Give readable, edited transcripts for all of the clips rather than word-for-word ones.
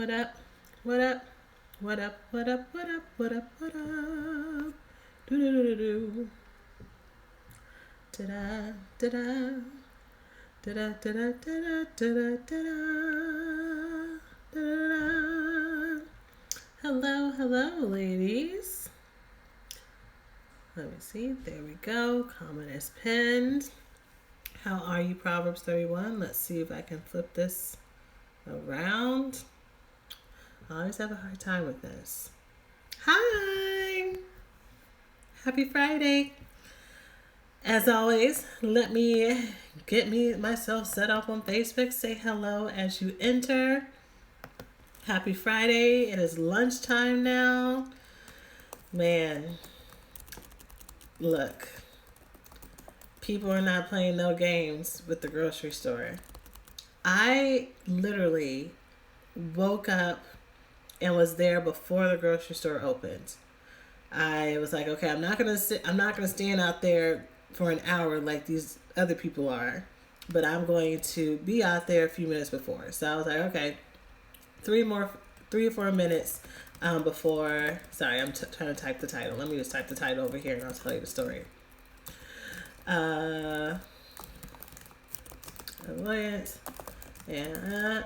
What up? What up? What up? What up? What up? What up? What up? Do do do do do. Da da da da. Da da da da da da da da da. Hello, hello, ladies. Let me see. There we go. Comment is pinned. How are you, Proverbs 31? Let's see if I can flip this around. I always have a hard time with this. Hi! Happy Friday! As always, let me get myself set up on Facebook. Say hello as you enter. Happy Friday. It is lunchtime now. Man, look. People are not playing no games with the grocery store. I literally woke up and was there before the grocery store opened. I was like, okay, I'm not gonna stand out there for an hour like these other people are, but I'm going to be out there a few minutes before. So I was like, okay, 3 or 4 minutes before. Sorry, I'm trying to type the title. Let me just type the title over here and I'll tell you the story. Avoidance. Yeah.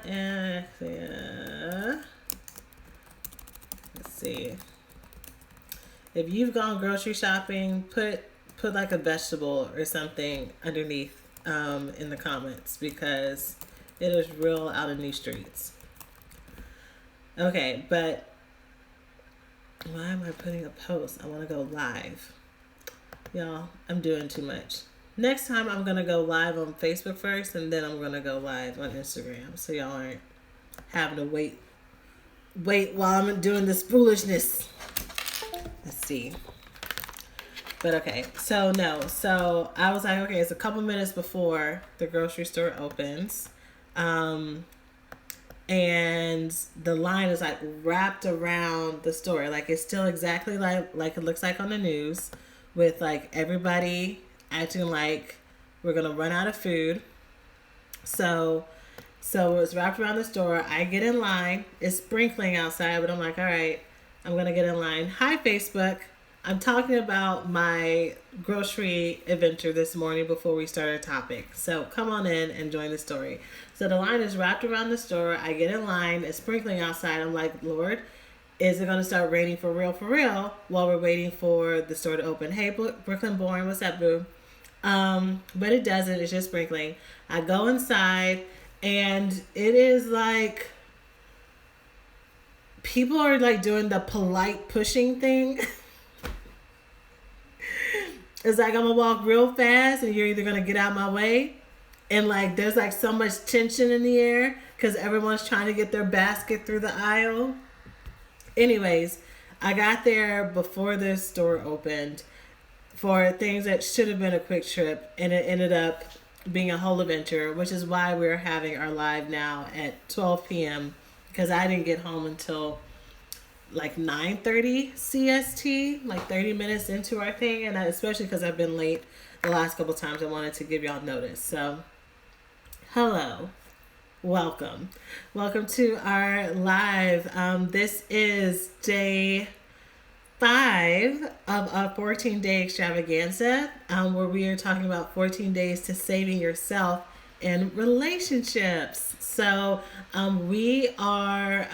Let's see. If you've gone grocery shopping, put like a vegetable or something underneath in the comments because it is real out in these streets. Okay, but why am I putting a post? I want to go live. Y'all, I'm doing too much. Next time I'm going to go live on Facebook first and then I'm going to go live on Instagram so y'all aren't having to wait while I'm doing this foolishness. Let's see. But okay, so I was like, okay, it's a couple minutes before the grocery store opens. And the line is like wrapped around the store. Like it's still exactly like it looks like on the news with like everybody acting like we're going to run out of food. So it's wrapped around the store. I get in line. It's sprinkling outside, but I'm like, all right, I'm going to get in line. Hi, Facebook. I'm talking about my grocery adventure this morning before we start our topic. So come on in and join the story. So the line is wrapped around the store. I get in line. It's sprinkling outside. I'm like, Lord, is it going to start raining for real while we're waiting for the store to open? Hey, Brooklyn Born, what's up, boo? But it doesn't. It's just sprinkling. I go inside and it is like people are like doing the polite pushing thing. It's like I'm gonna walk real fast and you're either gonna get out my way, and like there's like so much tension in the air because everyone's trying to get their basket through the aisle. Anyways, I got there before the store opened for things that should have been a quick trip, and it ended up being a whole adventure, which is why we're having our live now at 12 p.m. because I didn't get home until like 9:30 CST, like 30 minutes into our thing, and especially because I've been late the last couple times, I wanted to give y'all notice. So, hello, welcome to our live. This is day 5 of a 14-day extravaganza, where we are talking about 14 days to saving yourself in relationships. So, we are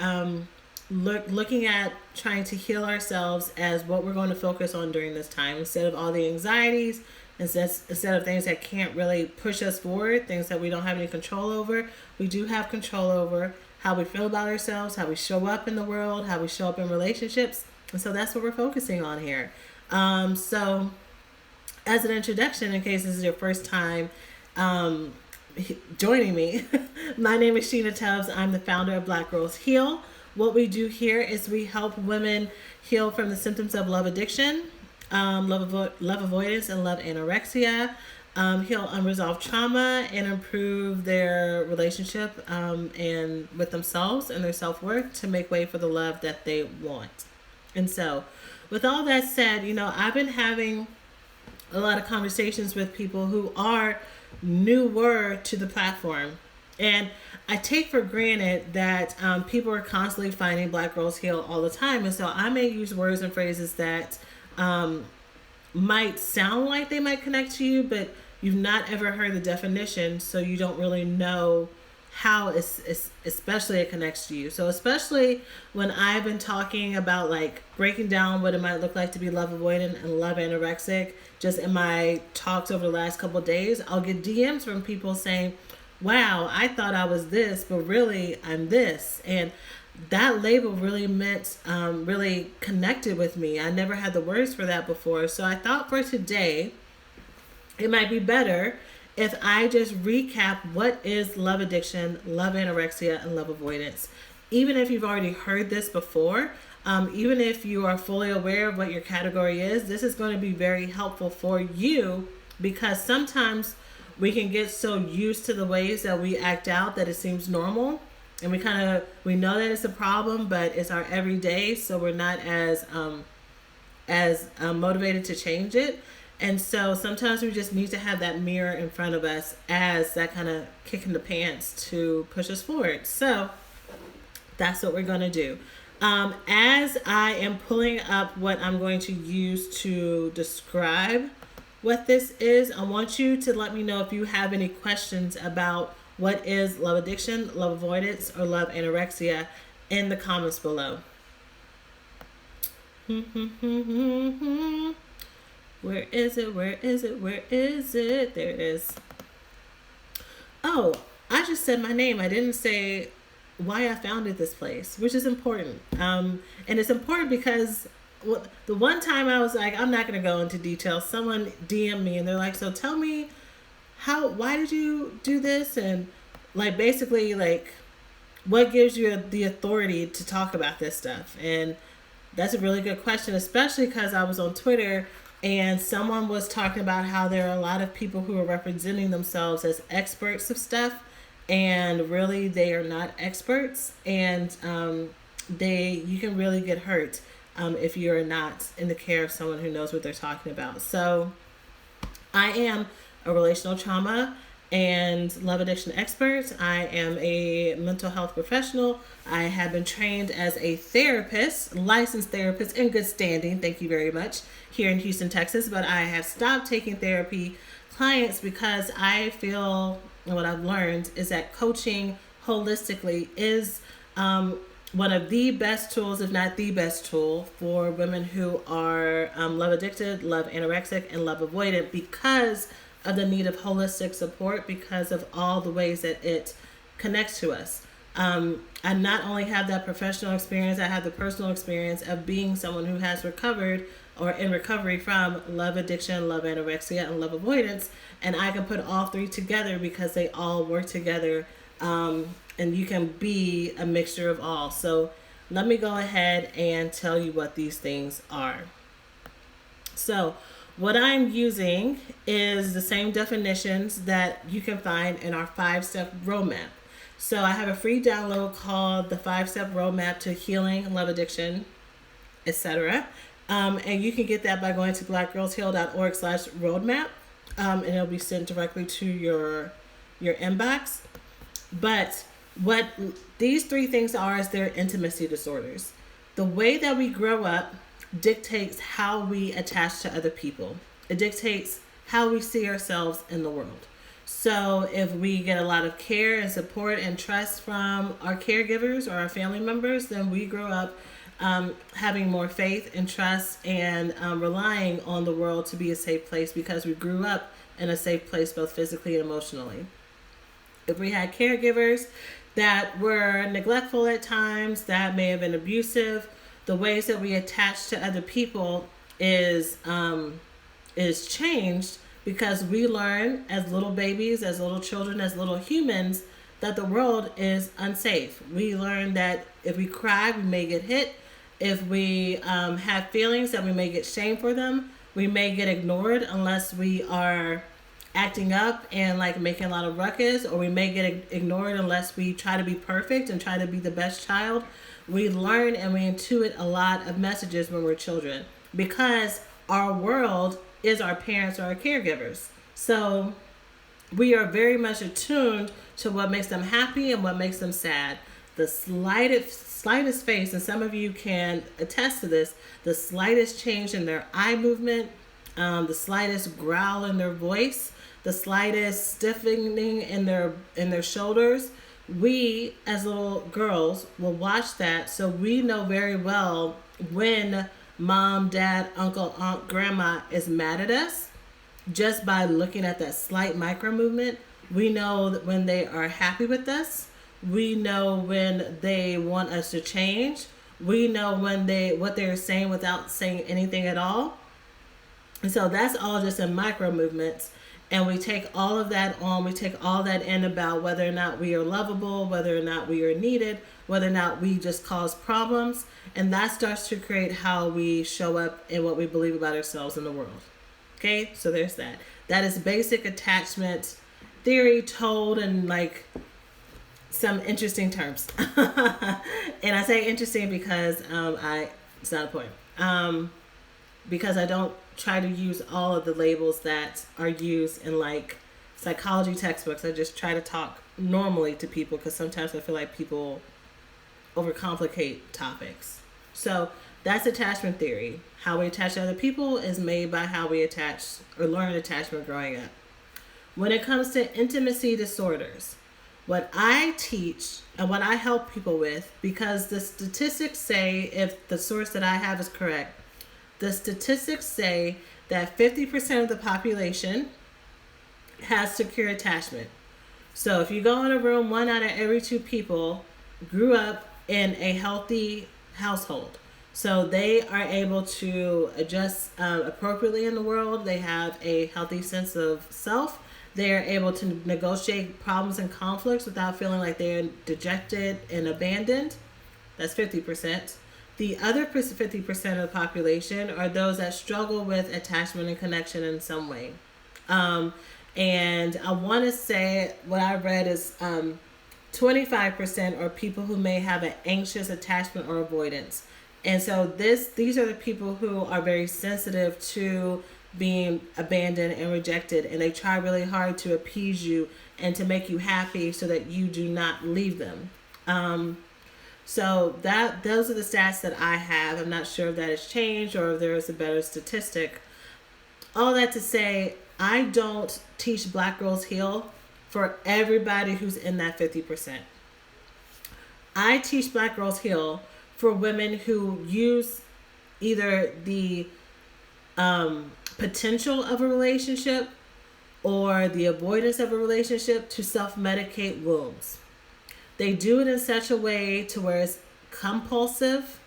looking at trying to heal ourselves as what we're going to focus on during this time, instead of all the anxieties, instead of things that can't really push us forward, things that we don't have any control over. We do have control over how we feel about ourselves, how we show up in the world, how we show up in relationships. And so that's what we're focusing on here. So as an introduction, in case this is your first time joining me, my name is Sheena Tubbs. I'm the founder of Black Girls Heal. What we do here is we help women heal from the symptoms of love addiction, love avoidance, and love anorexia, heal unresolved trauma, and improve their relationship and with themselves and their self-worth to make way for the love that they want. And so, with all that said, I've been having a lot of conversations with people who are newer to the platform. And I take for granted that people are constantly finding Black girls heal all the time. And so I may use words and phrases that might sound like they might connect to you, but you've not ever heard the definition, so you don't really know how especially it connects to you. So especially when I've been talking about like breaking down what it might look like to be love avoidant and love anorexic, just in my talks over the last couple of days, I'll get DMs from people saying, wow, I thought I was this, but really I'm this. And that label really meant, really connected with me. I never had the words for that before. So I thought for today, it might be better if I just recap what is love addiction, love anorexia, and love avoidance. Even if you've already heard this before, even if you are fully aware of what your category is, this is going to be very helpful for you, because sometimes we can get so used to the ways that we act out that it seems normal. And we know that it's a problem, but it's our everyday, so we're not as motivated to change it. And so sometimes we just need to have that mirror in front of us as that kind of kick in the pants to push us forward. So that's what we're going to do. As I am pulling up what I'm going to use to describe what this is, I want you to let me know if you have any questions about what is love addiction, love avoidance, or love anorexia in the comments below. Where is it? Where is it? Where is it? There it is. Oh, I just said my name. I didn't say why I founded this place, which is important. And it's important because the one time I was like, I'm not going to go into detail. Someone DM'd me and they're like, so tell me why did you do this? And like, basically like, what gives you the authority to talk about this stuff? And that's a really good question, especially because I was on Twitter and someone was talking about how there are a lot of people who are representing themselves as experts of stuff, and really they are not experts, and you can really get hurt if you're not in the care of someone who knows what they're talking about. So I am a relational trauma and love addiction expert. I am a mental health professional. I have been trained as a therapist, licensed therapist in good standing, thank you very much, here in Houston, Texas. But I have stopped taking therapy clients because I feel, what I've learned is that coaching holistically is one of the best tools, if not the best tool, for women who are love addicted, love anorexic, and love avoidant, because of the need of holistic support, because of all the ways that it connects to us. I not only have that professional experience, I have the personal experience of being someone who has recovered or in recovery from love addiction, love anorexia, and love avoidance. And I can put all three together because they all work together. And you can be a mixture of all. So let me go ahead and tell you what these things are. So what I'm using is the same definitions that you can find in our 5-step roadmap. So I have a free download called the 5-step roadmap to healing love addiction, etc. And you can get that by going to blackgirlsheal.org/roadmap. And it'll be sent directly to your inbox. But what these 3 things are is they're intimacy disorders. The way that we grow up dictates how we attach to other people. It dictates how we see ourselves in the world. So if we get a lot of care and support and trust from our caregivers or our family members, then we grow up having more faith and trust and relying on the world to be a safe place because we grew up in a safe place both physically and emotionally. If we had caregivers that were neglectful at times, that may have been abusive, the ways that we attach to other people is changed because we learn as little babies, as little children, as little humans, that the world is unsafe. We learn that if we cry, we may get hit. If we have feelings, that we may get shamed for them. We may get ignored unless we are acting up and like making a lot of ruckus, or we may get ignored unless we try to be perfect and try to be the best child. We learn and we intuit a lot of messages when we're children because our world is our parents or our caregivers. So we are very much attuned to what makes them happy and what makes them sad. The slightest face, and some of you can attest to this, the slightest change in their eye movement, the slightest growl in their voice, the slightest stiffening in their shoulders, we as little girls will watch that, so we know very well when mom, dad, uncle, aunt, grandma is mad at us. Just by looking at that slight micro movement, we know that when they are happy with us. We know when they want us to change. We know when what they're saying without saying anything at all. And so that's all just in micro movements. And we take all of that on. We take all that in about whether or not we are lovable, whether or not we are needed, whether or not we just cause problems. And that starts to create how we show up and what we believe about ourselves in the world. Okay, so there's that. That is basic attachment theory told in like some interesting terms. And I say interesting because it's not a point. Because I don't try to use all of the labels that are used in like psychology textbooks. I just try to talk normally to people because sometimes I feel like people overcomplicate topics. So that's attachment theory. How we attach to other people is made by how we attach or learn attachment growing up. When it comes to intimacy disorders, what I teach and what I help people with, because the statistics say, if the source that I have is correct, the statistics say that 50% of the population has secure attachment. So if you go in a room, 1 out of every 2 people grew up in a healthy household. So they are able to adjust appropriately in the world. They have a healthy sense of self. They are able to negotiate problems and conflicts without feeling like they're dejected and abandoned. That's 50%. The other 50% of the population are those that struggle with attachment and connection in some way. And I want to say what I read is 25% are people who may have an anxious attachment or avoidance. And so these are the people who are very sensitive to being abandoned and rejected, and they try really hard to appease you and to make you happy so that you do not leave them. So those are the stats that I have. I'm not sure if that has changed or if there is a better statistic. All that to say, I don't teach Black Girls Heal for everybody who's in that 50%. I teach Black Girls Heal for women who use either the potential of a relationship or the avoidance of a relationship to self-medicate wounds. They do it in such a way to where it's compulsive,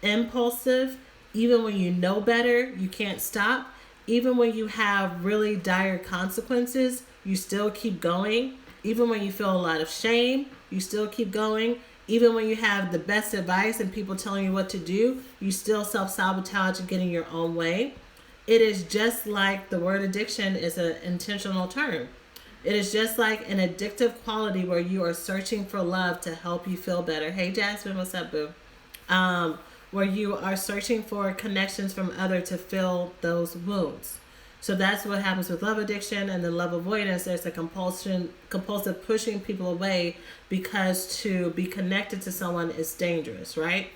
impulsive, even when you know better, you can't stop. Even when you have really dire consequences, you still keep going. Even when you feel a lot of shame, you still keep going. Even when you have the best advice and people telling you what to do, you still self-sabotage and get in your own way. It is just like the word addiction is an intentional term. It is just like an addictive quality where you are searching for love to help you feel better. Hey, Jasmine, what's up, boo? Where you are searching for connections from others to fill those wounds. So that's what happens with love addiction and then love avoidance. There's a compulsive pushing people away because to be connected to someone is dangerous, right?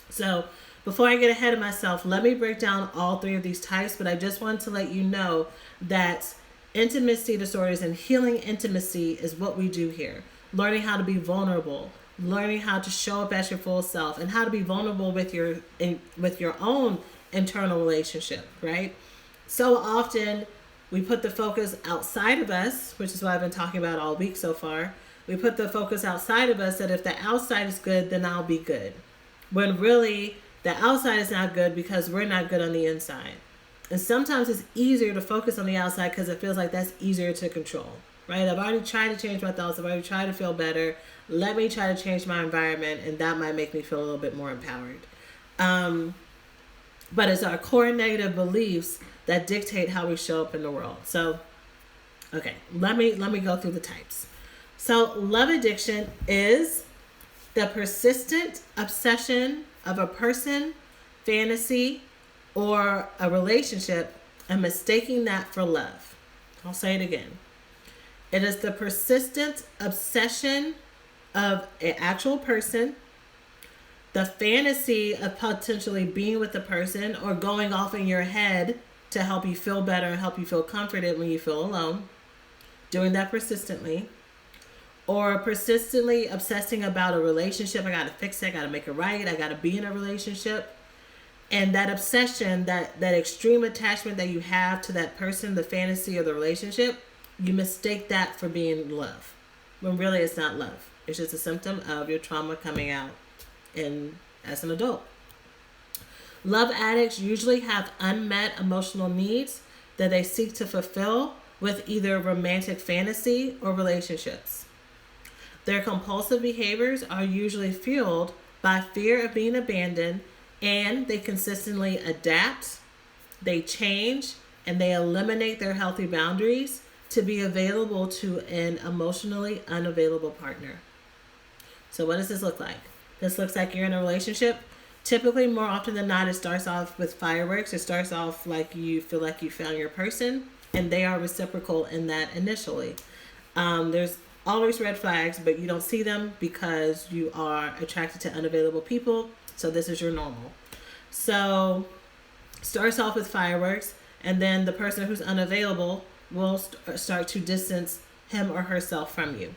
So before I get ahead of myself, let me break down all 3 of these types, but I just wanted to let you know that intimacy disorders and healing intimacy is what we do here. Learning how to be vulnerable, learning how to show up as your full self, and how to be vulnerable with your own internal relationship, right? So often we put the focus outside of us, which is what I've been talking about all week so far. We put the focus outside of us that if the outside is good, then I'll be good. When really the outside is not good because we're not good on the inside. And sometimes it's easier to focus on the outside because it feels like that's easier to control, right? I've already tried to change my thoughts. I've already tried to feel better. Let me try to change my environment, and that might make me feel a little bit more empowered. But it's our core negative beliefs that dictate how we show up in the world. So, okay, let me go through the types. So, love addiction is the persistent obsession of a person, fantasy, or a relationship and mistaking that for love. I'll say it again. It is the persistent obsession of an actual person, the fantasy of potentially being with the person or going off in your head to help you feel better and help you feel comforted when you feel alone, doing that persistently, or persistently obsessing about a relationship. I gotta fix it, I gotta make it right, I gotta be in a relationship. And that obsession, that extreme attachment that you have to that person, the fantasy or the relationship, you mistake that for being love, when really it's not love. It's just a symptom of your trauma coming out as an adult. Love addicts usually have unmet emotional needs that they seek to fulfill with either romantic fantasy or relationships. Their compulsive behaviors are usually fueled by fear of being abandoned, and they consistently adapt, they change, and they eliminate their healthy boundaries to be available to an emotionally unavailable partner. So what does this look like? This looks like you're in a relationship. Typically, more often than not, it starts off with fireworks. It starts off like you feel like you found your person, and they are reciprocal in that initially. There's always red flags, but you don't see them because you are attracted to unavailable people. So this is your normal. So starts off with fireworks, and then the person who's unavailable will start to distance him or herself from you.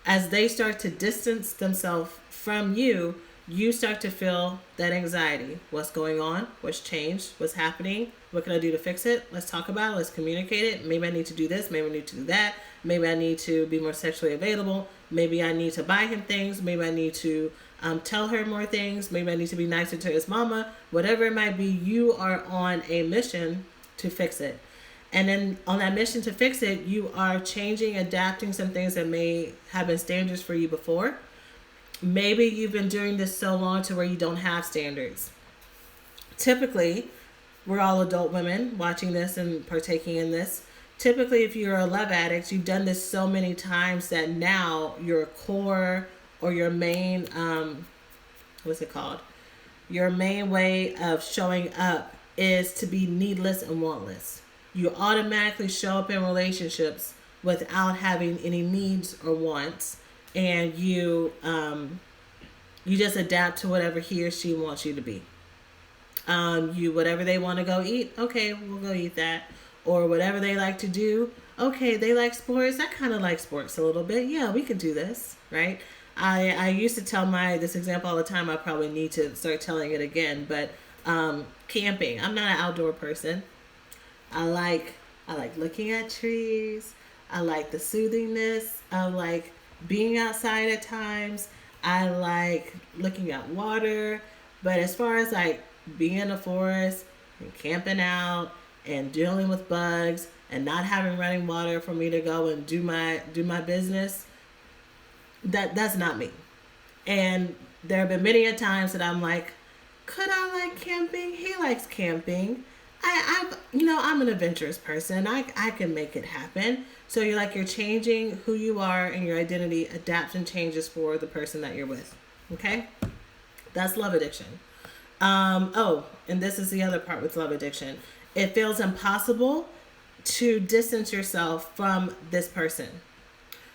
As they start to distance themselves from you, you start to feel that anxiety. What's going on? What's changed? What's happening? What can I do to fix it? Let's talk about it. Let's communicate it. Maybe I need to do this. Maybe I need to do that. Maybe I need to be more sexually available. Maybe I need to buy him things. Maybe I need to tell her more things. Maybe I need to be nicer to his mama. Whatever it might be, you are on a mission to fix it. And then on that mission to fix it, you are changing, adapting some things that may have been standards for you before. Maybe you've been doing this so long to where you don't have standards. Typically, we're all adult women watching this and partaking in this. Typically, if you're a love addict, you've done this so many times that now your core or your main, your main way of showing up is to be needless and wantless. You automatically show up in relationships without having any needs or wants, and you just adapt to whatever he or she wants you to be. Whatever they want to go eat, okay, we'll go eat that. Or whatever they like to do, okay, they like sports, I kind of like sports a little bit. Yeah, we can do this, right? I used to tell this example all the time. I probably need to start telling it again, but camping. I'm not an outdoor person. I like looking at trees. I like the soothingness. I like being outside at times. I like looking at water. But as far as like being in the forest and camping out and dealing with bugs and not having running water for me to go and do my business, that's not me. And there have been many a times that I'm like, could I like camping? He likes camping. I'm an adventurous person. I can make it happen. So you're changing who you are, and your identity adapts and changes for the person that you're with. Okay? That's love addiction. And this is the other part with love addiction. It feels impossible to distance yourself from this person.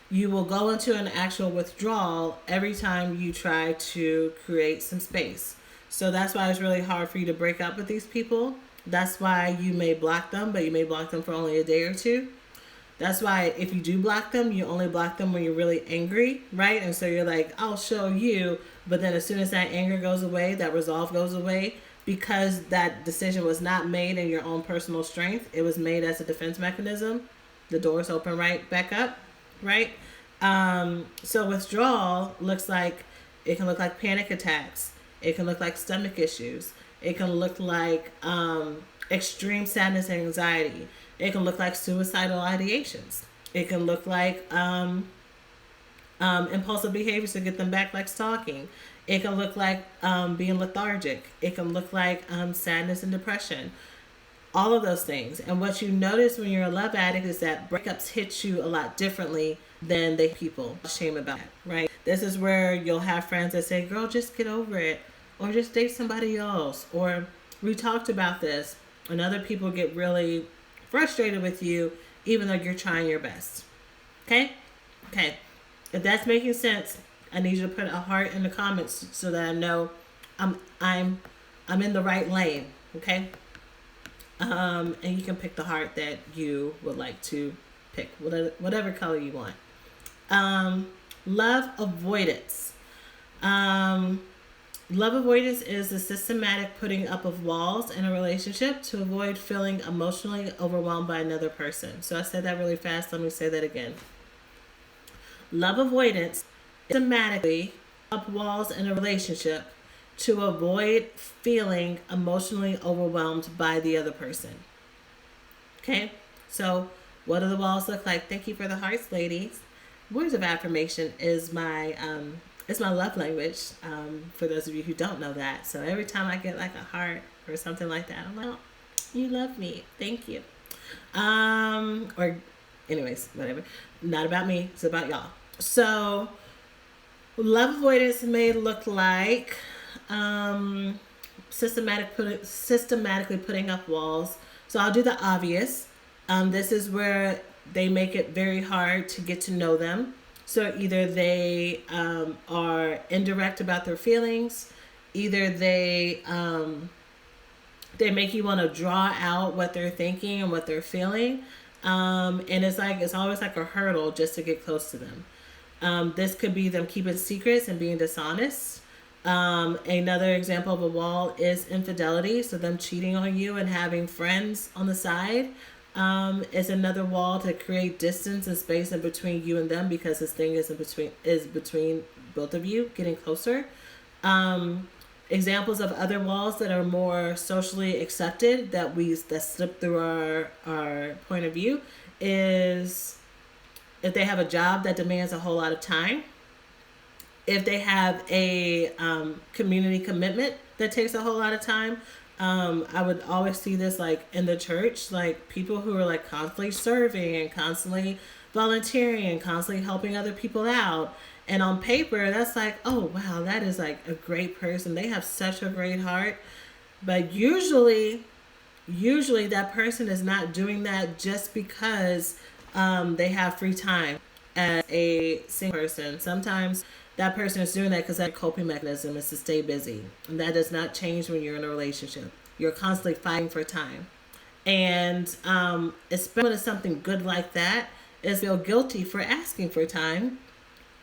You will go into an actual withdrawal every time you try to create some space. So that's why it's really hard for you to break up with these people. That's why you may block them, but you may block them for only a day or two. That's why if you do block them, you only block them when you're really angry, right? And so you're like, I'll show you. But then as soon as that anger goes away, that resolve goes away, because that decision was not made in your own personal strength. It was made as a defense mechanism. The doors open right back up, right? So withdrawal it can look like panic attacks. It can look like stomach issues. It can look like extreme sadness and anxiety. It can look like suicidal ideations. It can look like impulsive behaviors to get them back, like stalking. It can look like being lethargic. It can look like sadness and depression. All of those things. And what you notice when you're a love addict is that breakups hit you a lot differently than they people shame about it, right? This is where you'll have friends that say, girl, just get over it. Or just date somebody else. Or we talked about this. And other people get really frustrated with you even though you're trying your best. Okay? Okay. If that's making sense, I need you to put a heart in the comments so that I know I'm in the right lane. Okay? And you can pick the heart that you would like to pick, whatever color you want. Love avoidance. Love avoidance is the systematic putting up of walls in a relationship to avoid feeling emotionally overwhelmed by another person. So I said that really fast. Let me say that again. Love avoidance is systematically up walls in a relationship to avoid feeling emotionally overwhelmed by the other person. Okay? So what do the walls look like? Thank you for the hearts, ladies. Words of affirmation is my love language, for those of you who don't know that. So every time I get like a heart or something like that, I'm like, oh, you love me. Thank you. Or anyways, whatever. Not about me. It's about y'all. So love avoidance may look like systematically putting up walls. So I'll do the obvious. This is where they make it very hard to get to know them. So either they are indirect about their feelings, either they make you want to draw out what they're thinking and what they're feeling, and it's always like a hurdle just to get close to them. This could be them keeping secrets and being dishonest. Another example of a wall is infidelity, so them cheating on you and having friends on the side. Is another wall to create distance and space in between you and them, because this thing is between both of you getting closer. Examples of other walls that are more socially accepted that slip through our point of view is if they have a job that demands a whole lot of time, if they have a community commitment that takes a whole lot of time. I would always see this like in the church, like people who are like constantly serving and constantly volunteering and constantly helping other people out. And on paper, that's like, oh, wow, that is like a great person. They have such a great heart. But usually that person is not doing that just because they have free time as a single person. Sometimes that person is doing that because that coping mechanism is to stay busy. And that does not change when you're in a relationship. You're constantly fighting for time. And especially when it's something good like that, is feel guilty for asking for time.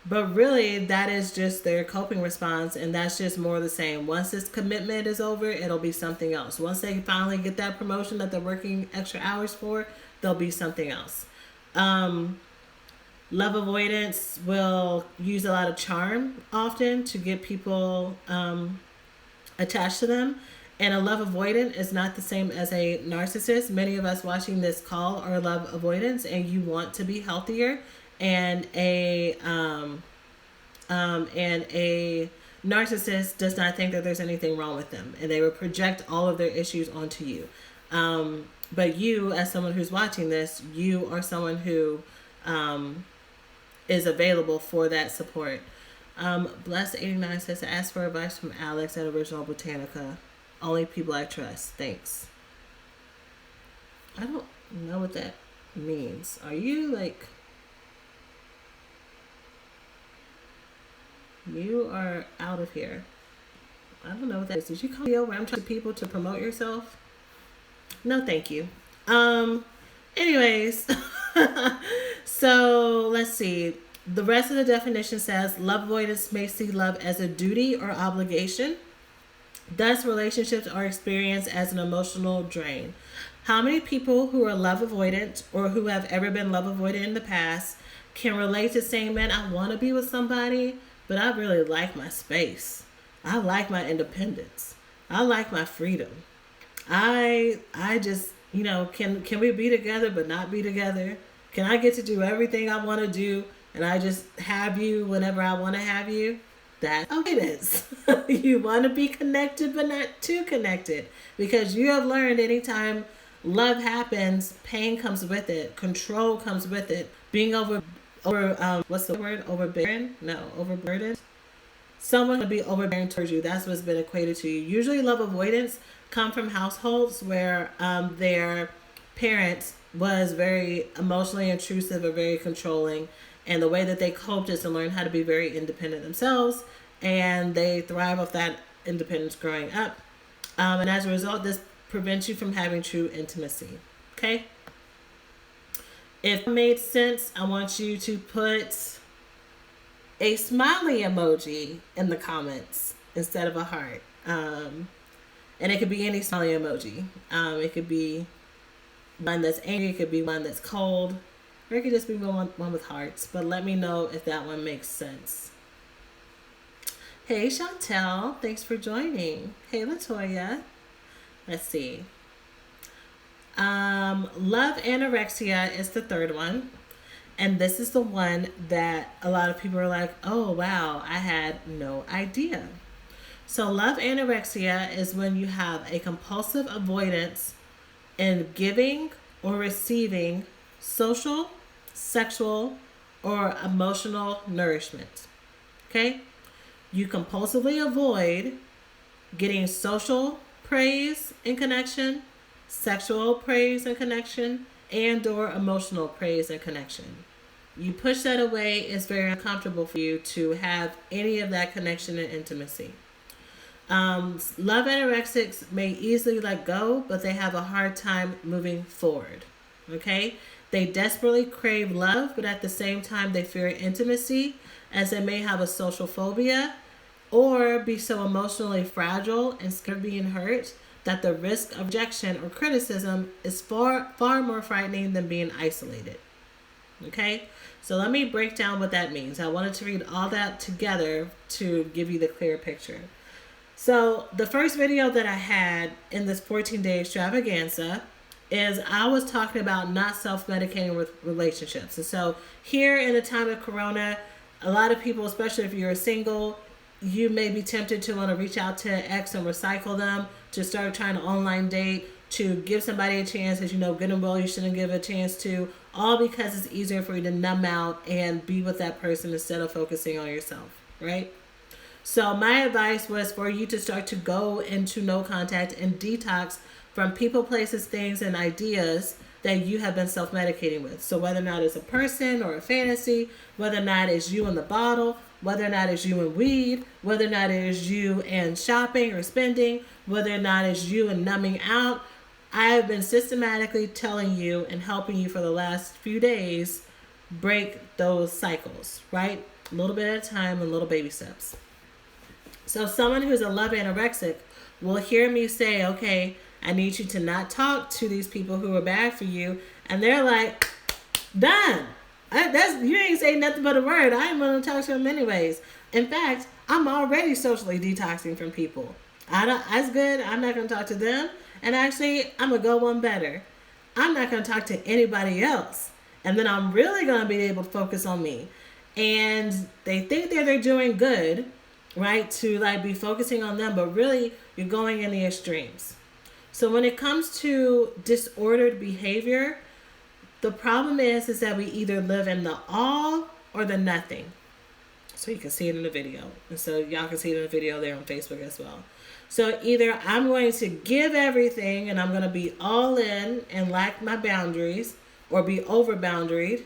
But really, that is just their coping response, and that's just more of the same. Once this commitment is over, it'll be something else. Once they finally get that promotion that they're working extra hours for, there'll be something else. Love avoidance will use a lot of charm often to get people attached to them. And a love avoidant is not the same as a narcissist. Many of us watching this call are love avoidance, and you want to be healthier. And a narcissist does not think that there's anything wrong with them, and they will project all of their issues onto you. But you, as someone who's watching this, you are someone who is available for that support. Blessed89 says to ask for advice from Alex at Original Botanica. Only people I trust. Thanks. I don't know what that means. Are you like... You are out of here. I don't know what that is. Did you call me over? I'm trying to people to promote yourself. No, thank you. Anyways, so let's see. The rest of the definition says love avoidance may see love as a duty or obligation. Thus, relationships are experienced as an emotional drain. How many people who are love avoidant or who have ever been love avoidant in the past can relate to saying, man, I want to be with somebody, but I really like my space. I like my independence. I like my freedom. I just, can we be together but not be together? Can I get to do everything I want to do and I just have you whenever I want to have you? That's avoidance. You want to be connected but not too connected, because you have learned anytime love happens, pain comes with it, control comes with it, being what's the word? Overbearing? No, overburdened. Someone will be overbearing towards you. That's what's been equated to you. Usually love avoidance come from households where they're parent was very emotionally intrusive or very controlling, and the way that they coped is to learn how to be very independent themselves, and they thrive off that independence growing up. And as a result, this prevents you from having true intimacy. Okay? If it made sense, I want you to put a smiley emoji in the comments instead of a heart. And it could be any smiley emoji. It could be one that's angry, it could be one that's cold, or it could just be one with hearts. But let me know if that one makes sense. Hey Chantel, thanks for joining. Hey Latoya. Let's see. Love Anorexia is the third one. And this is the one that a lot of people are like, oh wow, I had no idea. So love anorexia is when you have a compulsive avoidance in giving or receiving social, sexual, or emotional nourishment. Okay? You compulsively avoid getting social praise and connection, sexual praise and connection, and or emotional praise and connection. You push that away. It's very uncomfortable for you to have any of that connection and intimacy. Love anorexics may easily let go, but they have a hard time moving forward. Okay? They desperately crave love, but at the same time they fear intimacy, as they may have a social phobia or be so emotionally fragile and scared of being hurt that the risk of rejection or criticism is far more frightening than being isolated. Okay? So let me break down what that means. I wanted to read all that together to give you the clear picture. So the first video that I had in this 14-day extravaganza is I was talking about not self-medicating with relationships. And so here in the time of Corona, a lot of people, especially if you're single, you may be tempted to want to reach out to X and recycle them, to start trying to online date, to give somebody a chance that you know good and well you shouldn't give a chance to, all because it's easier for you to numb out and be with that person instead of focusing on yourself, right? So my advice was for you to start to go into no contact and detox from people, places, things, and ideas that you have been self-medicating with. So whether or not it's a person or a fantasy, whether or not it's you in the bottle, whether or not it's you and weed, whether or not it is you and shopping or spending, whether or not it's you and numbing out, I have been systematically telling you and helping you for the last few days break those cycles, right? A little bit at a time and little baby steps. So someone who's a love anorexic will hear me say, okay, I need you to not talk to these people who are bad for you. And they're like, done. You ain't say nothing but a word. I ain't going to talk to them anyways. In fact, I'm already socially detoxing from people. That's good. I'm not going to talk to them. And actually, I'm going to go one better. I'm not going to talk to anybody else. And then I'm really going to be able to focus on me. And they think that they're doing good, right? To like be focusing on them, but really you're going in the extremes. So when it comes to disordered behavior, the problem is that we either live in the all or the nothing. So you can see it in the video. And so y'all can see it in the video there on Facebook as well. So either I'm going to give everything and I'm going to be all in and lack my boundaries or be over boundaried,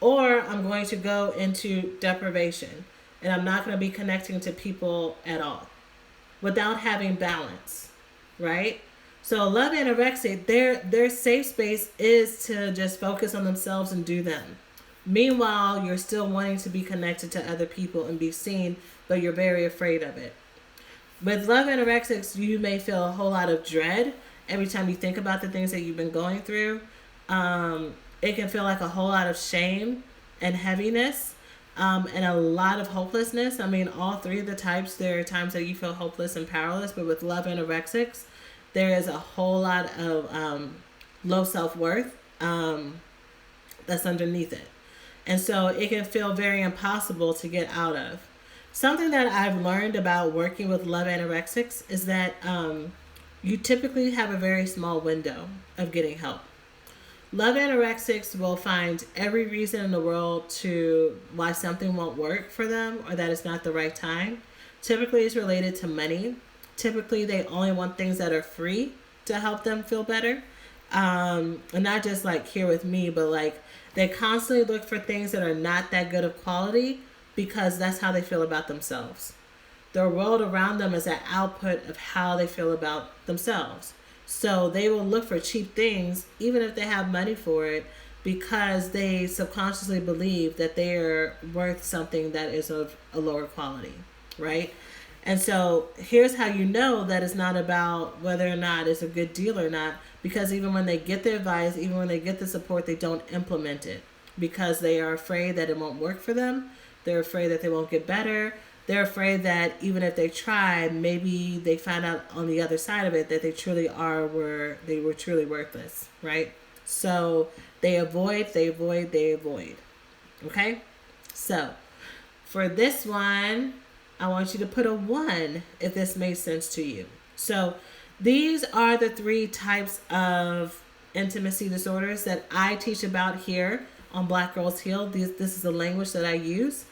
or I'm going to go into deprivation and I'm not going to be connecting to people at all without having balance, right? So love anorexia, their safe space is to just focus on themselves and do them. Meanwhile, you're still wanting to be connected to other people and be seen, but you're very afraid of it. With love anorexics, you may feel a whole lot of dread every time you think about the things that you've been going through. It can feel like a whole lot of shame and heaviness, and a lot of hopelessness. I mean, all three of the types, there are times that you feel hopeless and powerless, but with love anorexics, there is a whole lot of low self-worth that's underneath it. And so it can feel very impossible to get out of. Something that I've learned about working with love anorexics is that you typically have a very small window of getting help. Love anorexics will find every reason in the world to why something won't work for them or that it's not the right time. Typically it's related to money. Typically they only want things that are free to help them feel better. And not just like here with me, but like they constantly look for things that are not that good of quality because that's how they feel about themselves. The world around them is an output of how they feel about themselves. So they will look for cheap things even if they have money for it because they subconsciously believe that they are worth something that is of a lower quality, right? And so here's how you know that it's not about whether or not it's a good deal or not, because even when they get the advice, even when they get the support, they don't implement it because they are afraid that it won't work for them. They're afraid that they won't get better. They're afraid that even if they try, maybe they find out on the other side of it that they truly were truly worthless, right? So they avoid. Okay? So for this one, I want you to put a 1 if this made sense to you. So these are the 3 types of intimacy disorders that I teach about here on Black Girls Heal. This is the language that I use.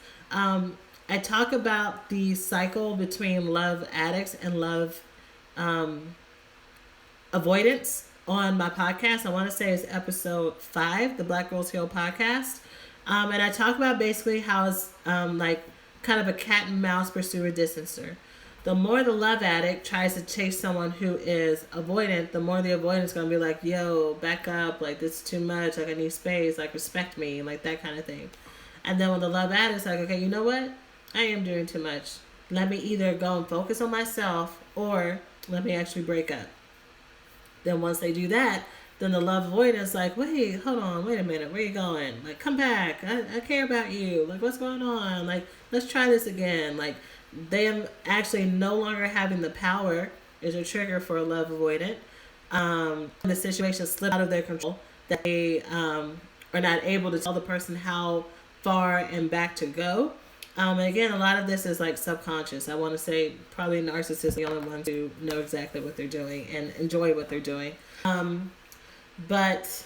I talk about the cycle between love addicts and love avoidance on my podcast. I want to say it's episode 5, the Black Girls Heal podcast. And I talk about basically how it's like kind of a cat and mouse pursuer distancer. The more the love addict tries to chase someone who is avoidant, the more the avoidant is going to be like, yo, back up, like this is too much, like I need space, like respect me, like that kind of thing. And then when the love addict's like, okay, you know what? I am doing too much. Let me either go and focus on myself or let me actually break up. Then once they do that, then the love avoidant is like, wait, hold on, wait a minute, where you going? Like, come back. I care about you. Like, what's going on? Like, let's try this again. Like, them actually no longer having the power is a trigger for a love avoidant. The situation slipped out of their control, that they are not able to tell the person how far and back to go. And again, a lot of this is like subconscious. I want to say probably narcissists are the only ones who know exactly what they're doing and enjoy what they're doing. But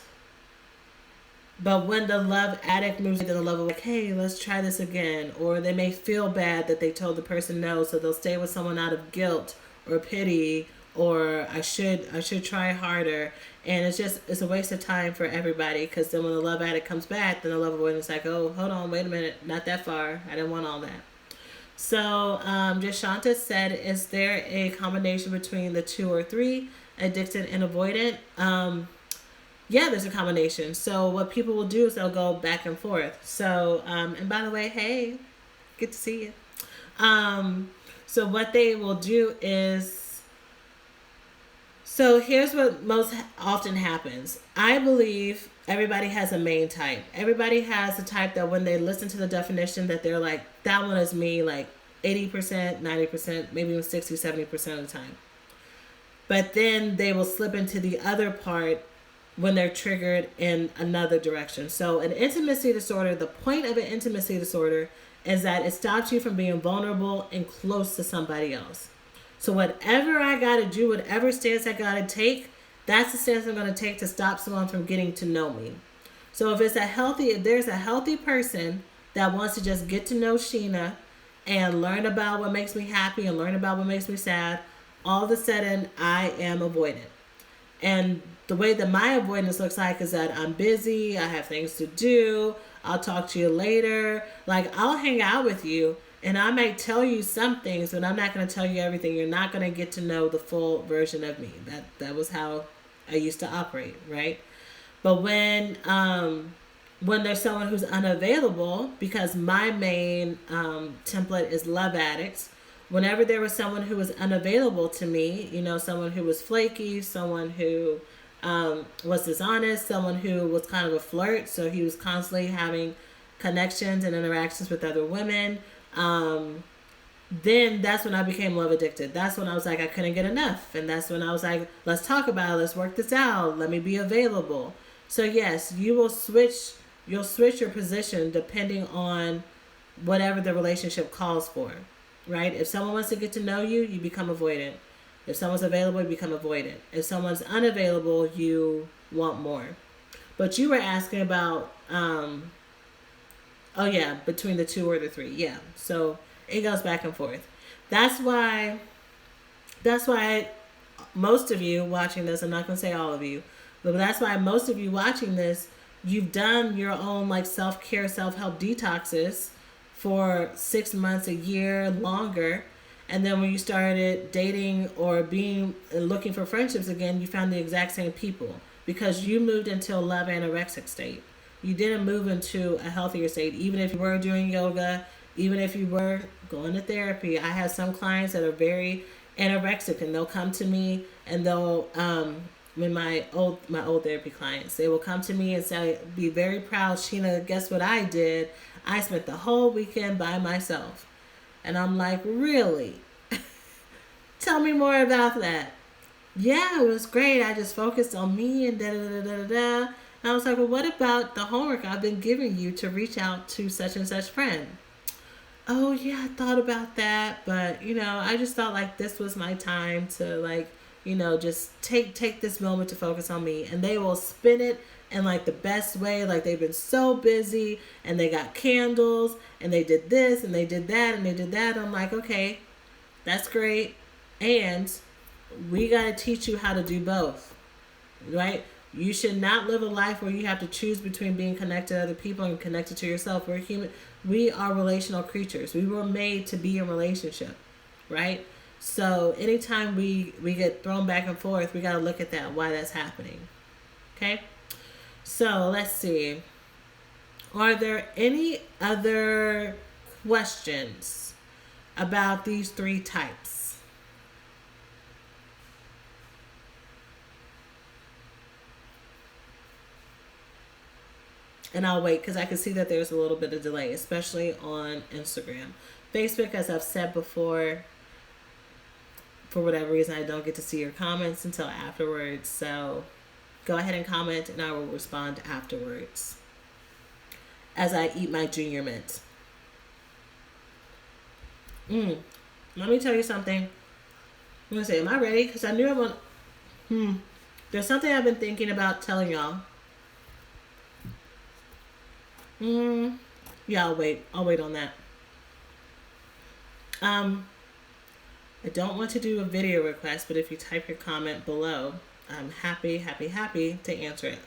when the love addict moves to the level like, hey, let's try this again, or they may feel bad that they told the person no, so they'll stay with someone out of guilt or pity, or I should try harder, and it's a waste of time for everybody, because then when the love addict comes back, then the love avoidant is like, oh, hold on, wait a minute, not that far, I didn't want all that. So Jashanta said, is there a combination between the 2 or 3, addicted and avoidant? Yeah, there's a combination. So what people will do is they'll go back and forth. So, and by the way, hey, good to see you. So what they will do is, so here's what most often happens. I believe everybody has a main type. Everybody has a type that when they listen to the definition that they're like, that one is me, like 80%, 90%, maybe even 60, 70% of the time. But then they will slip into the other part when they're triggered in another direction. So an intimacy disorder, the point of an intimacy disorder is that it stops you from being vulnerable and close to somebody else. So whatever I got to do, whatever stance I got to take, that's the stance I'm going to take to stop someone from getting to know me. So if there's a healthy person that wants to just get to know Sheena and learn about what makes me happy and learn about what makes me sad, all of a sudden I am avoidant. And the way that my avoidance looks like is that I'm busy, I have things to do, I'll talk to you later. Like, I'll hang out with you and I might tell you some things, but I'm not going to tell you everything. You're not going to get to know the full version of me. That was how I used to operate, right? But when there's someone who's unavailable, because my main template is love addicts, whenever there was someone who was unavailable to me, someone who was flaky, someone who was dishonest, someone who was kind of a flirt, so he was constantly having connections and interactions with other women, then that's when I became love addicted. That's when I was like, I couldn't get enough. And that's when I was like, let's talk about it, let's work this out, let me be available. So yes, you'll switch your position depending on whatever the relationship calls for, right? If someone wants to get to know you, you become avoidant. If someone's available, you become avoidant. If someone's unavailable, you want more. But you were asking about, between the 2 or the 3. Yeah. So it goes back and forth. That's why most of you watching this, I'm not going to say all of you, But that's why most of you watching this, you've done your own like self-care, self-help detoxes for 6 months, a year, longer. And then when you started dating or being looking for friendships again, you found the exact same people because you moved into a love anorexic state. You didn't move into a healthier state, even if you were doing yoga, even if you were going to therapy. I have some clients that are very anorexic, and they'll come to me, and they'll when my old therapy clients, they will come to me and say, be very proud, Sheena, guess what I did? I spent the whole weekend by myself. And I'm like, really? Tell me more about that. Yeah, it was great. I just focused on me and da da da da da. And I was like, well, what about the homework I've been giving you to reach out to such and such friend? Oh yeah, I thought about that, but I just felt like this was my time to like, just take this moment to focus on me. And they will spin it in like the best way, like they've been so busy and they got candles and they did this and they did that and they did that. I'm like, okay, that's great. And we got to teach you how to do both, right? You should not live a life where you have to choose between being connected to other people and connected to yourself. We're human. We are relational creatures. We were made to be in relationship, right? So anytime we get thrown back and forth, we got to look at that, why that's happening. Okay? So let's see. Are there any other questions about these three types? And I'll wait because I can see that there's a little bit of delay, especially on Instagram. Facebook, as I've said before, for whatever reason, I don't get to see your comments until afterwards. So go ahead and comment and I will respond afterwards as I eat my junior mint. Let me tell you something. I'm going to say, am I ready? Because I knew I want... There's something I've been thinking about telling y'all. Yeah, I'll wait on that. I don't want to do a video request, but if you type your comment below, I'm happy to answer it.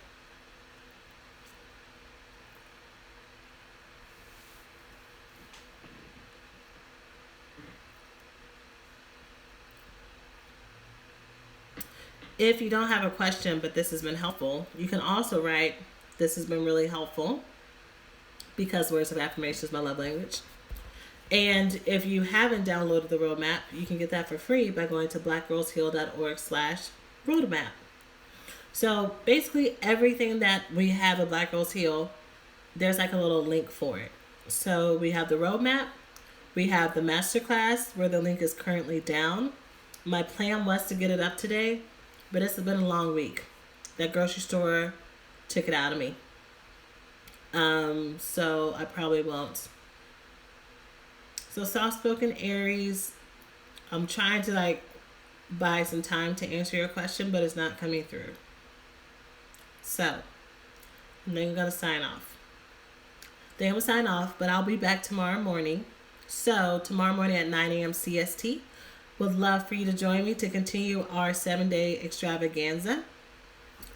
If you don't have a question, but this has been helpful, you can also write, this has been really helpful, because words of affirmation is my love language. And if you haven't downloaded the roadmap, you can get that for free by going to blackgirlsheal.org/roadmap. So basically everything that we have at Black Girls Heal, there's like a little link for it. So we have the roadmap, we have the masterclass where the link is currently down. My plan was to get it up today, but it's been a long week. That grocery store took it out of me. So I probably won't. So soft-spoken Aries, I'm trying to like buy some time to answer your question, but it's not coming through. So I'm then going to sign off. Then I'm going to sign off, but I'll be back tomorrow morning. So tomorrow morning at 9 a.m. CST. Would love for you to join me to continue our 7-day extravaganza.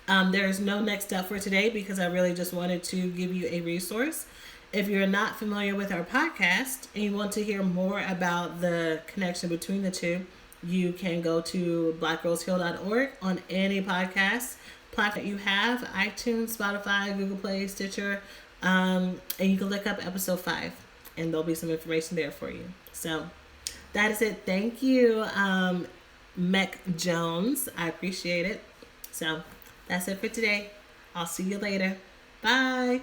There is no next step for today because I really just wanted to give you a resource. If you're not familiar with our podcast and you want to hear more about the connection between the two, you can go to blackgirlsheal.org on any podcast platform you have, iTunes, Spotify, Google Play, Stitcher, and you can look up episode 5 and there'll be some information there for you. So that is it. Thank you, Mec Jones. I appreciate it. So that's it for today. I'll see you later. Bye.